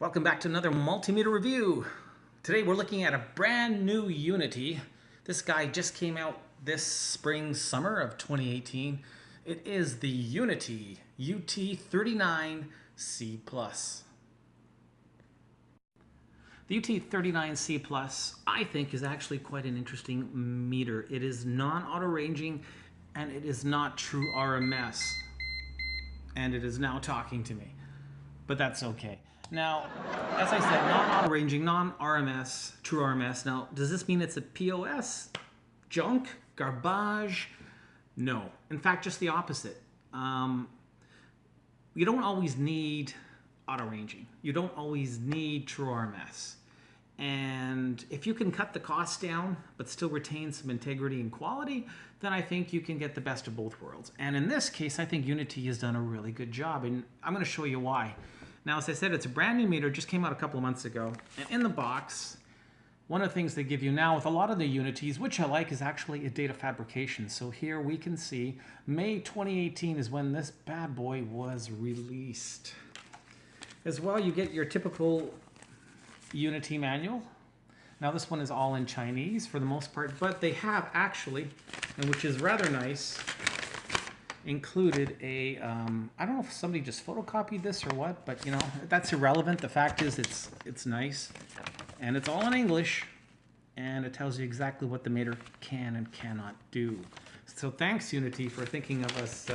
Welcome back to another multimeter review. Today we're looking at a brand new UNI-T. This guy just came out this spring, summer of 2018. It is the UNI-T UT39C+. The UT39C+, I think, is actually quite an interesting meter. It is non-auto ranging and it is not true RMS. And it is now talking to me, but that's okay. Now, as I said, non-auto ranging, non-RMS, true RMS. Now, does this mean it's a POS? Junk? Garbage? No. In fact, just the opposite. You don't always need auto ranging. You don't always need true RMS. And if you can cut the cost down, but still retain some integrity and quality, then I think you can get the best of both worlds. And in this case, I think UNI-T has done a really good job, and I'm going to show you why. Now, as I said, it's a brand new meter, just came out a couple of months ago. And in the box, one of the things they give you now with a lot of the UNI-Ts, which I like, is actually a data fabrication. So here we can see May 2018 is when this bad boy was released. As well, you get your typical UNI-T manual. Now this one is all in Chinese for the most part, but they have actually, and which is rather nice, included a, I don't know if somebody just photocopied this or what, but you know, that's irrelevant. The fact is it's nice, and it's all in English, and it tells you exactly what the meter can and cannot do. So thanks, UNI-T, for thinking of us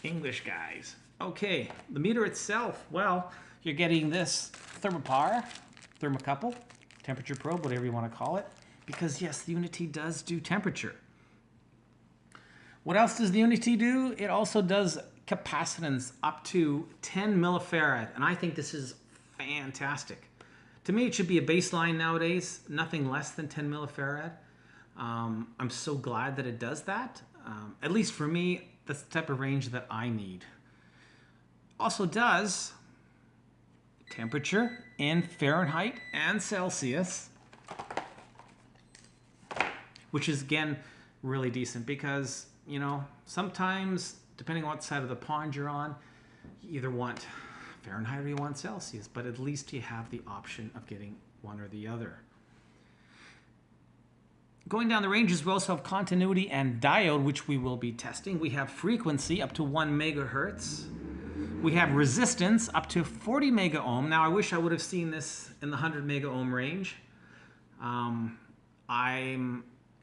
English guys. Okay, the meter itself, well, you're getting this thermocouple, temperature probe, whatever you want to call it, because yes, the UNI-T does do temperature. What else does the UNI-T do? It also does capacitance up to 10 millifarad, and I think this is fantastic. To me, it should be a baseline nowadays, nothing less than 10 millifarad. I'm so glad that it does that. At least for me, that's the type of range that I need. Also does temperature in Fahrenheit and Celsius, which is, again, really decent because, you know, sometimes, depending on what side of the pond you're on, you either want Fahrenheit or you want Celsius, but at least you have the option of getting one or the other. Going down the ranges, we also have continuity and diode, which we will be testing. We have frequency up to 1 megahertz. We have resistance up to 40 mega ohm. Now, I wish I would have seen this in the 100 mega ohm range. I'm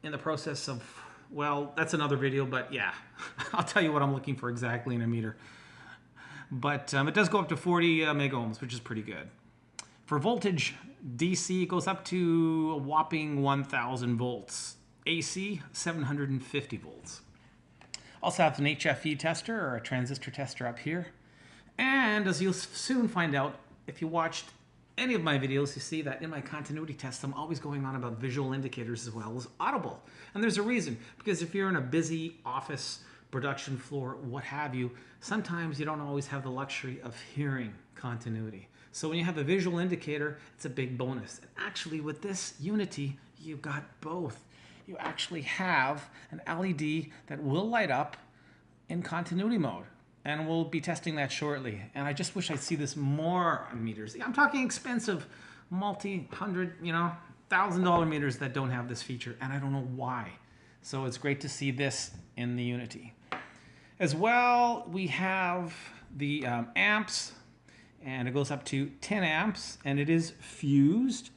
in the process of, well, that's another video, but yeah, I'll tell you what I'm looking for exactly in a meter. But it does go up to 40 mega ohms, which is pretty good. For voltage, DC goes up to a whopping 1,000 volts. AC, 750 volts. Also have an HFE tester, or a transistor tester, up here. And as you'll soon find out, if you watched any of my videos, you see that in my continuity tests, I'm always going on about visual indicators as well as audible. And there's a reason, because if you're in a busy office, production floor, what have you, sometimes you don't always have the luxury of hearing continuity. So when you have a visual indicator, it's a big bonus. And actually with this UNI-T, you've got both. You actually have an LED that will light up in continuity mode. And we'll be testing that shortly. And I just wish I'd see this more on meters. I'm talking expensive, multi-hundred, you know, $1,000 meters that don't have this feature, and I don't know why. So it's great to see this in the UNI-T. As well, we have the amps, and it goes up to 10 amps, and it is fused.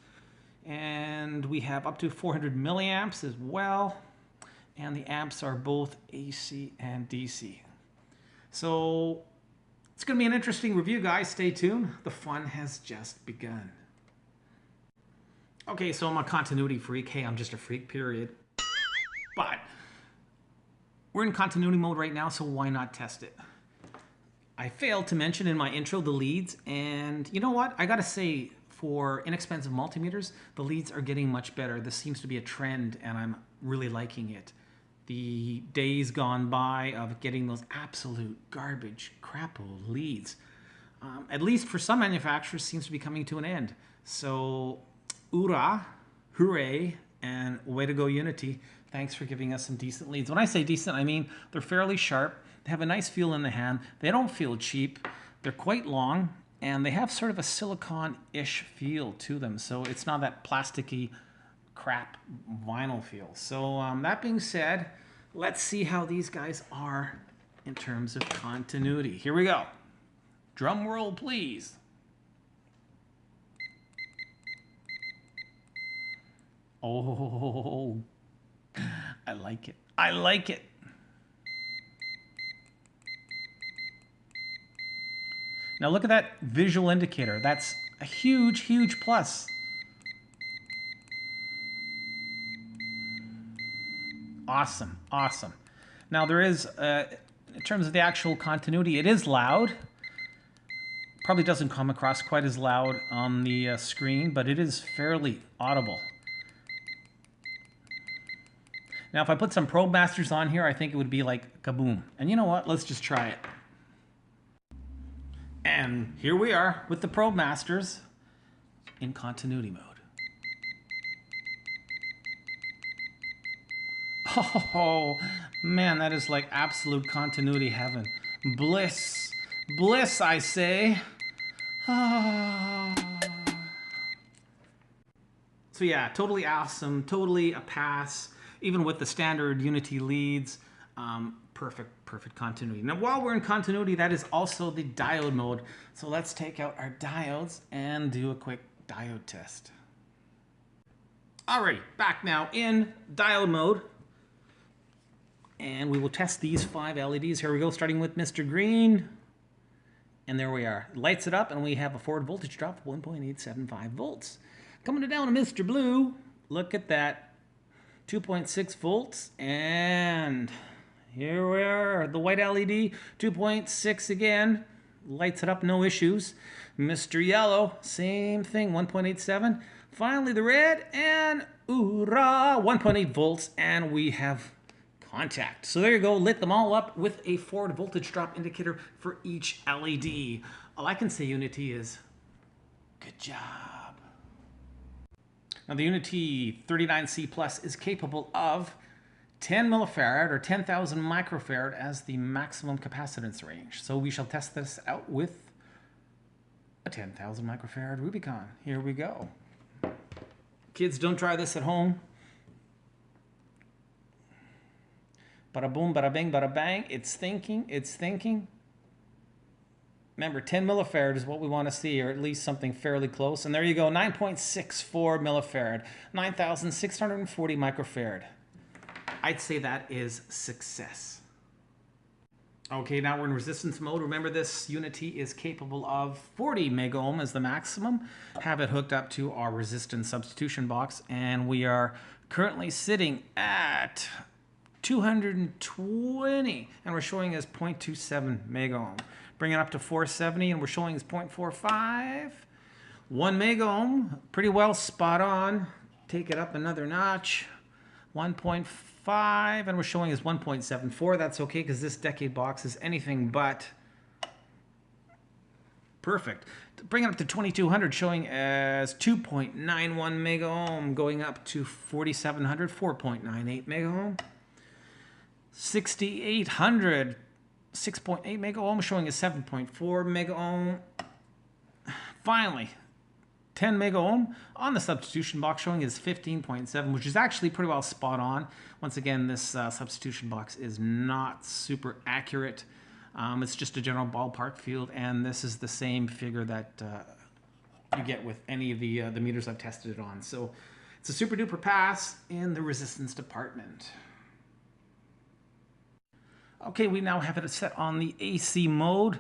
And we have up to 400 milliamps as well. And the amps are both AC and DC. So it's going to be an interesting review, guys. Stay tuned. The fun has just begun. Okay, so I'm a continuity freak. Hey, I'm just a freak, period. But we're in continuity mode right now, so why not test it? I failed to mention in my intro the leads, and you know what? I got to say, for inexpensive multimeters, the leads are getting much better. This seems to be a trend, and I'm really liking it. The days gone by of getting those absolute garbage, crapo leads, at least for some manufacturers, seems to be coming to an end. So, hoorah, hooray, and way to go, UNI-T. Thanks for giving us some decent leads. When I say decent, I mean they're fairly sharp. They have a nice feel in the hand. They don't feel cheap. They're quite long, and they have sort of a silicon-ish feel to them. So it's not that plasticky crap vinyl feel. So that being said, let's see how these guys are in terms of continuity. Here we go. Drum roll, please. Oh, I like it. I like it. Now look at that visual indicator. That's a huge, huge plus. Awesome, awesome. Now there is, in terms of the actual continuity, it is loud. Probably doesn't come across quite as loud on the screen, but it is fairly audible. Now if I put some probe masters on here, I think it would be like kaboom. And you know what? Let's just try it. And here we are with the probe masters in continuity mode. Oh, man, that is like absolute continuity heaven. Bliss. Bliss, I say. Ah. So yeah, totally awesome. Totally a pass. Even with the standard UNI-T leads. Perfect continuity. Now, while we're in continuity, that is also the diode mode. So let's take out our diodes and do a quick diode test. Alrighty, back now in diode mode. And we will test these 5 LEDs. Here we go, starting with Mr. Green. And there we are. It lights it up, and we have a forward voltage drop of 1.875 volts. Coming down to Mr. Blue, look at that. 2.6 volts, and here we are, the white LED, 2.6 again. Lights it up, no issues. Mr. Yellow, same thing, 1.87. Finally, the red, and hoorah, 1.8 volts, and we have contact. So there you go, lit them all up with a forward voltage drop indicator for each LED. All I can say, UNI-T, is good job. Now the UNI-T39C Plus is capable of 10 millifarad or 10,000 microfarad as the maximum capacitance range. So we shall test this out with a 10,000 microfarad Rubicon. Here we go. Kids, don't try this at home. Bada boom, bada bing, bada bang. It's thinking, it's thinking. Remember, 10 millifarad is what we want to see, or at least something fairly close. And there you go, 9.64 millifarad, 9,640 microfarad. I'd say that is success. Okay, now we're in resistance mode. Remember, this UNI-T is capable of 40 mega ohm as the maximum. Have it hooked up to our resistance substitution box, and we are currently sitting at 220, and we're showing as 0.27 mega ohm. Bring it up to 470, and we're showing as 0.45. 1 mega ohm, pretty well spot on. Take it up another notch. 1.5, and we're showing as 1.74. That's okay, because this decade box is anything but perfect. Bring it up to 2200, showing as 2.91 mega ohm, going up to 4700, 4.98 mega ohm. 6800, 6.8 mega ohm, showing as 7.4 mega ohm. Finally, 10 mega ohm on the substitution box, showing as 15.7, which is actually pretty well spot on. Once again, this substitution box is not super accurate. It's just a general ballpark field, and this is the same figure that you get with any of the meters I've tested it on. So it's a super duper pass in the resistance department. Okay, we now have it set on the AC mode.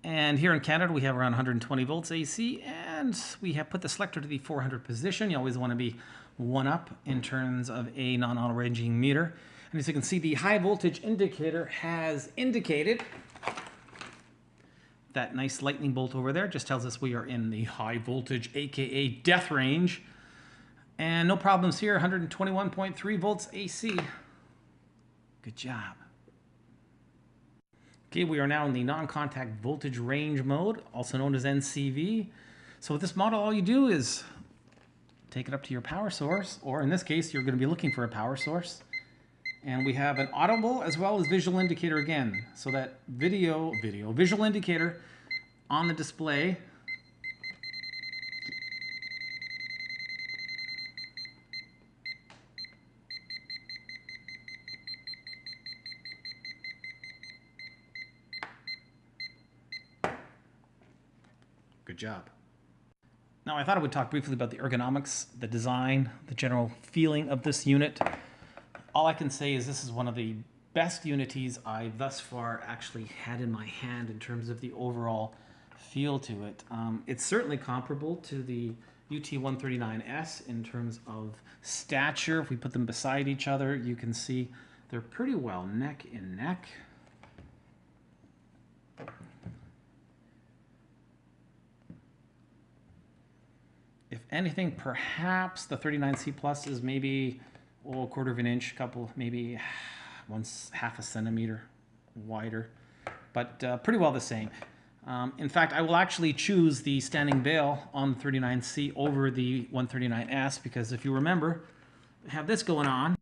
And here in Canada, we have around 120 volts AC, and we have put the selector to the 400 position. You always want to be one up in terms of a non-auto ranging meter. And as you can see, the high voltage indicator has indicated. That nice lightning bolt over there just tells us we are in the high voltage, aka death range. And no problems here, 121.3 volts AC. Good job. Okay, we are now in the non-contact voltage range mode, also known as NCV. So with this model, all you do is take it up to your power source, or in this case, you're going to be looking for a power source. And we have an audible as well as visual indicator again. So that visual indicator on the display. Good job. Now, I thought I would talk briefly about the ergonomics, the design, the general feeling of this unit. All I can say is this is one of the best UNI-Ts I've thus far actually had in my hand in terms of the overall feel to it. It's certainly comparable to the UT39S in terms of stature. If we put them beside each other, you can see they're pretty well neck and neck. If anything, perhaps the 39C Plus is maybe a quarter of an inch, maybe half a centimeter wider, but pretty well the same. In fact, I will actually choose the standing bail on the 39C over the 139S because if you remember, I have this going on.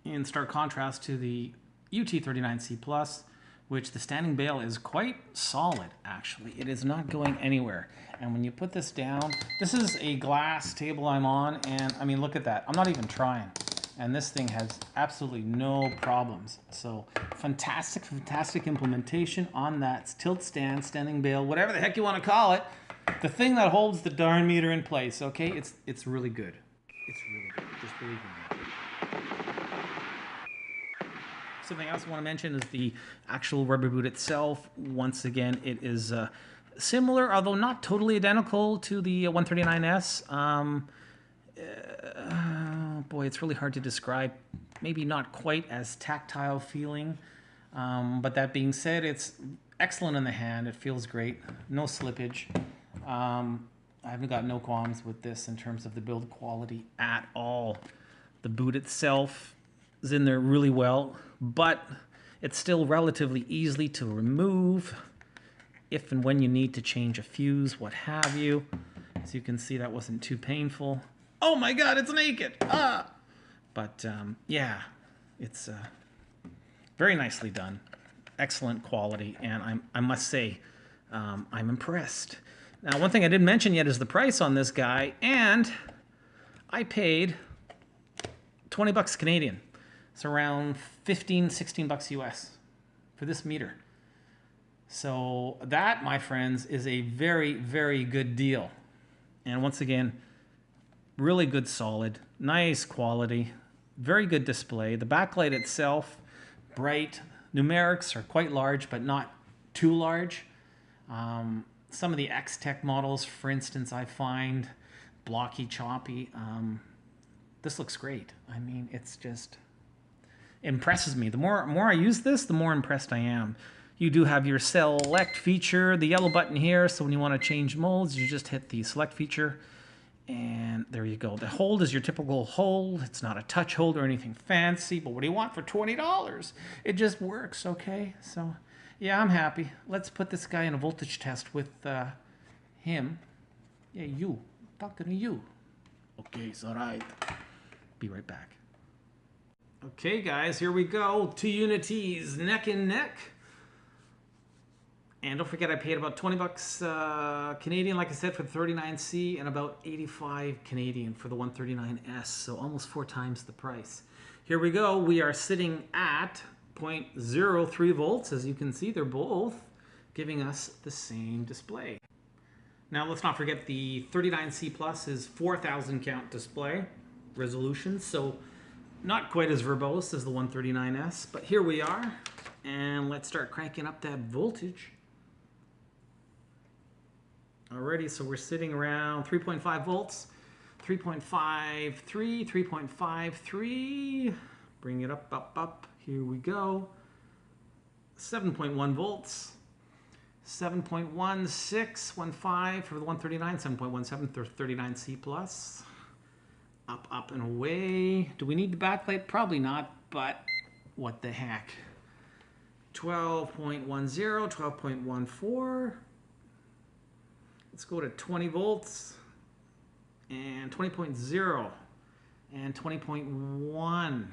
In stark contrast to the UT39C Plus, which the standing bail is quite solid, actually. It is not going anywhere. And when you put this down, this is a glass table I'm on, and I mean, look at that. I'm not even trying. And this thing has absolutely no problems. So fantastic, fantastic implementation on that tilt stand, standing bail, whatever the heck you want to call it. The thing that holds the darn meter in place, okay? It's really good. It's really good. Just believe me. Something else I want to mention is the actual rubber boot itself. Once again, it is similar, although not totally identical to the 139S. Boy, it's really hard to describe. Maybe not quite as tactile feeling. But that being said, it's excellent in the hand. It feels great. No slippage. I've got no qualms with this in terms of the build quality at all. The boot itself is in there really well, but it's still relatively easy to remove if and when you need to change a fuse, what have you. As you can see, that wasn't too painful. Oh my God, it's naked! Ah! But yeah, it's very nicely done. Excellent quality, and I must say, I'm impressed. Now, one thing I didn't mention yet is the price on this guy, and I paid 20 bucks Canadian. It's around 15, 16 bucks US for this meter. So that, my friends, is a very, very good deal. And once again, really good solid, nice quality, very good display. The backlight itself, bright. Numerics are quite large, but not too large. Some of the X-Tech models, for instance, I find blocky, choppy. This looks great. I mean, it's just impresses me. The more I use this, the more impressed I am. You do have your select feature, the yellow button here, so when you want to change modes, you just hit the select feature, and there you go. The hold is your typical hold. It's not a touch hold or anything fancy, but what do you want for $20? It just works, okay? So, yeah, I'm happy. Let's put this guy in a voltage test with him. Yeah, you. Talking to you. Okay, it's all right. Be right back. Okay, guys, here we go. Two UNI-Ts neck and neck. And don't forget, I paid about 20 bucks Canadian, like I said, for the 39C, and about 85 Canadian for the 139S, so almost 4 times the price. Here we go. We are sitting at 0.03 volts. As you can see, they're both giving us the same display. Now, let's not forget the 39C Plus is 4,000 count display resolution, so not quite as verbose as the 139S, but here we are, and let's start cranking up that voltage. Alrighty, so we're sitting around 3.5 volts, 3.53, 3.53, bring it up, up, up, here we go, 7.1 volts, 7.1615 for the 139, 7.17 for 39C Plus. Up, up, and away. Do we need the backlight? Probably not, but what the heck. 12.10, 12.14. Let's go to 20 volts. And 20.0. And 20.1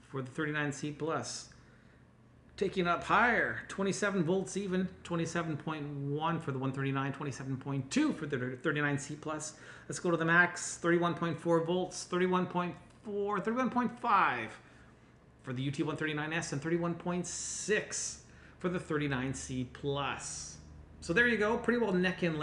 for the 39C Plus. Taking up higher, 27 volts even, 27.1 for the 139, 27.2 for the 39C plus. Let's go to the max, 31.4 volts, 31.4, 31.5 for the UT139S, and 31.6 for the 39C plus. So there you go, pretty well neck and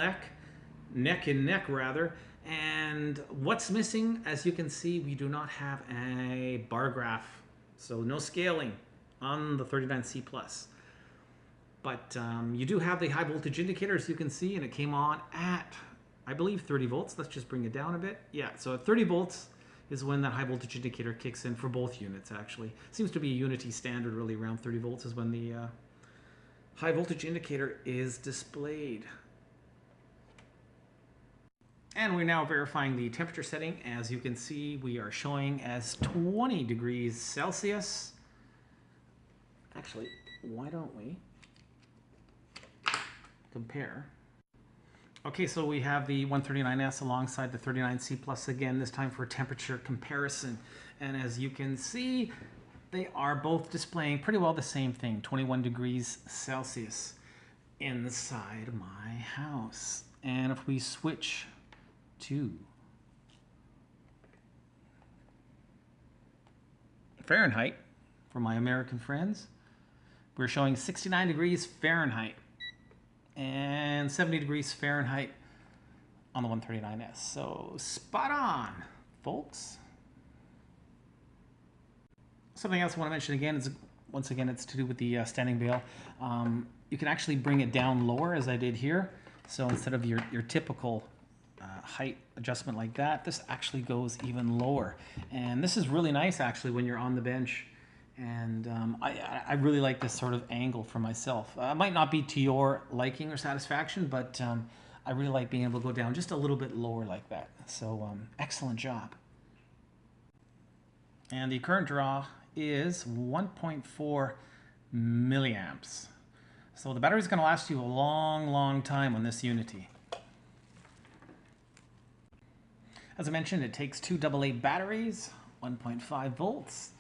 neck rather. And what's missing, as you can see, we do not have a bar graph, so no scaling on the 39C plus. But you do have the high voltage indicator, as you can see, and it came on at, I believe, 30 volts. Let's just bring it down a bit. Yeah, so at 30 volts is when that high voltage indicator kicks in for both units, actually. Seems to be a UNI-T standard, really, around 30 volts is when the high voltage indicator is displayed. And we're now verifying the temperature setting. As you can see, we are showing as 20 degrees Celsius. Actually, why don't we compare? Okay, so we have the 139S alongside the 39C plus again, this time for temperature comparison. And as you can see, they are both displaying pretty well the same thing, 21 degrees Celsius inside my house. And if we switch to Fahrenheit for my American friends, we're showing 69 degrees Fahrenheit and 70 degrees Fahrenheit on the 139S. So spot on, folks. Something else I want to mention again is, once again, it's to do with the standing bale. You can actually bring it down lower, as I did here. So instead of your typical height adjustment like that, this actually goes even lower. And this is really nice, actually, when you're on the bench. And I really like this sort of angle for myself. It might not be to your liking or satisfaction, but I really like being able to go down just a little bit lower like that. So excellent job. And the current draw is 1.4 milliamps. So the battery is going to last you a long time on this UNI-T. As I mentioned, it takes two AA batteries, 1.5 volts.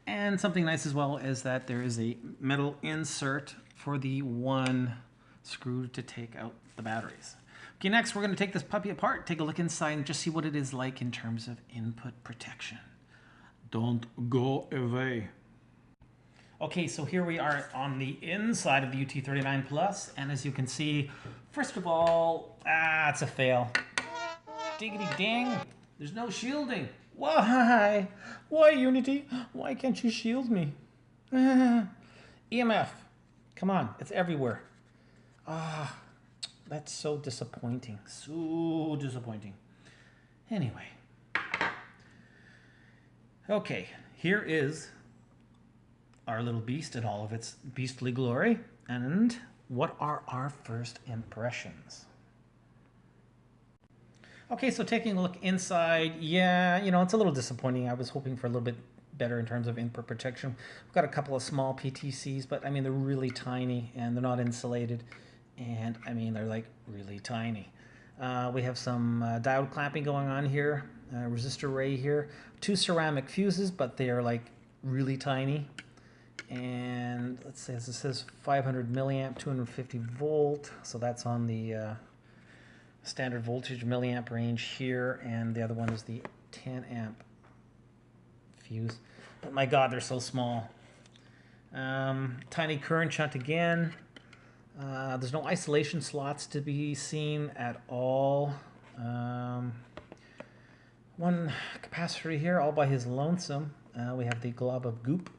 And something nice as well is that there is a metal insert for the one screw to take out the batteries. Okay, next we're going to take this puppy apart, take a look inside, and just see what it is like in terms of input protection. Don't go away. Okay, so here we are on the inside of the UT39 Plus, and as you can see, first of all, it's a fail. Diggity ding, there's no shielding. Why? Why, UNI-T? Why can't you shield me? EMF. Come on, it's everywhere. That's so disappointing. So disappointing. Anyway. Okay, here is our little beast in all of its beastly glory. And what are our first impressions? Okay, so taking a look inside, yeah, you know, it's a little disappointing. I was hoping for a little bit better in terms of input protection. We've got a couple of small PTCs, but I mean, they're really tiny and they're not insulated. And I mean, they're like really tiny. We have some diode clamping going on here, resistor array here, two ceramic fuses, but they are like really tiny. And let's say this says 500 milliamp, 250 volt. So that's on the standard voltage milliamp range here, and the other one is the 10 amp fuse. But my God, they're so small. Tiny current shunt again. There's no isolation slots to be seen at all. One capacitor here, all by his lonesome. We have the glob of goop,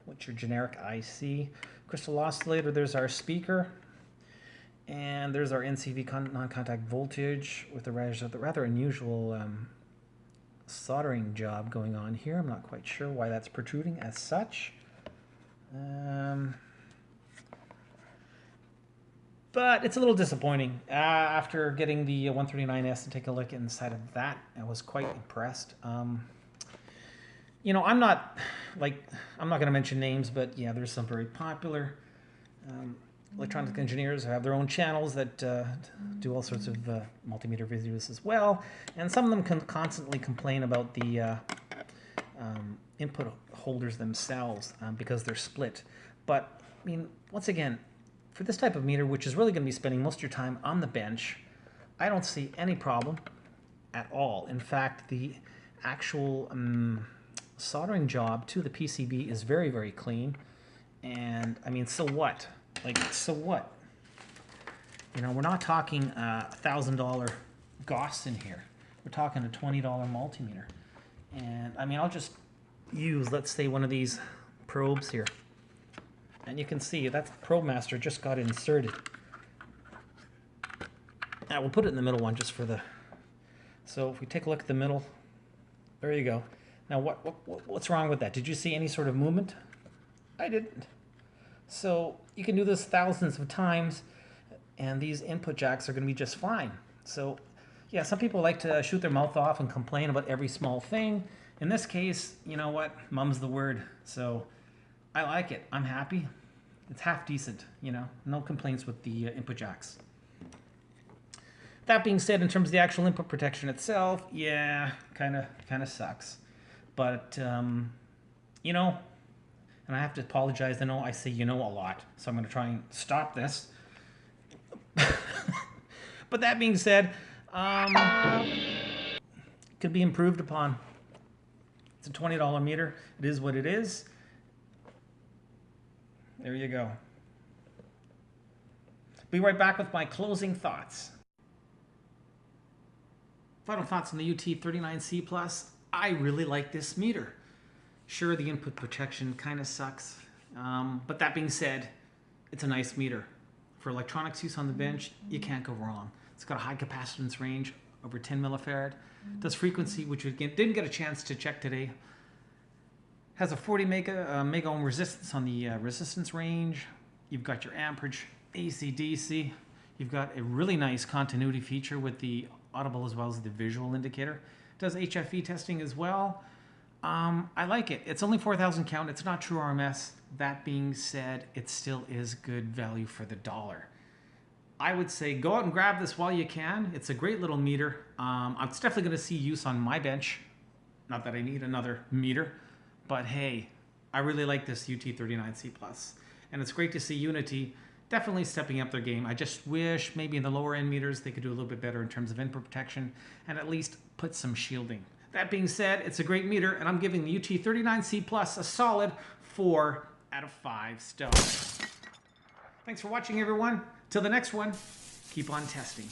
which are generic IC. Crystal oscillator, there's our speaker. And there's our NCV non-contact voltage with a rather unusual soldering job going on here. I'm not quite sure why that's protruding as such. But it's a little disappointing. After getting the 139S and take a look inside of that, I was quite impressed. You know, I'm not going to mention names, but yeah, there's some very popular electronic engineers who have their own channels that do all sorts of multimeter videos as well, and some of them can constantly complain about the input holders themselves because they're split. But, I mean, once again, for this type of meter, which is really going to be spending most of your time on the bench, I don't see any problem at all. In fact, the actual soldering job to the PCB is very, very clean. And, I mean, so what? Like, so what? You know, we're not talking $1,000 Goss in here. We're talking a $20 multimeter. And, I mean, I'll just use, let's say, one of these probes here. And you can see that probe master just got inserted. Now, we'll put it in the middle one just for the... So, if we take a look at the middle, there you go. Now, what's wrong with that? Did you see any sort of movement? I didn't. So, you can do this thousands of times, and these input jacks are going to be just fine. So, yeah, some people like to shoot their mouth off and complain about every small thing. In this case, you know what? Mum's the word. So, I like it. I'm happy. It's half decent, you know. No complaints with the input jacks. That being said, in terms of the actual input protection itself, yeah, kind of sucks. But, you know, and I have to apologize. I know I say you know a lot, so I'm going to try and stop this. But that being said, could be improved upon. It's a $20 meter. It is what it is. There you go. Be right back with my closing thoughts. Final thoughts on the UT39C Plus. I really like this meter. Sure, the input protection kind of sucks. But that being said, it's a nice meter. For electronics use on the bench, you can't go wrong. It's got a high capacitance range, over 10 millifarad. Does frequency, which we didn't get a chance to check today. Has a 40 mega ohm resistance on the resistance range. You've got your amperage, AC, DC. You've got a really nice continuity feature with the audible as well as the visual indicator. Does HFE testing as well. I like it. It's only 4,000 count. It's not true RMS. That being said, it still is good value for the dollar. I would say go out and grab this while you can. It's a great little meter. It's definitely going to see use on my bench. Not that I need another meter, but hey, I really like this UT39C Plus. And it's great to see UNI-T definitely stepping up their game. I just wish maybe in the lower end meters they could do a little bit better in terms of input protection and at least put some shielding. That being said, it's a great meter, and I'm giving the UT39C Plus a solid 4 out of 5 stars. Thanks for watching, everyone. Till the next one, keep on testing.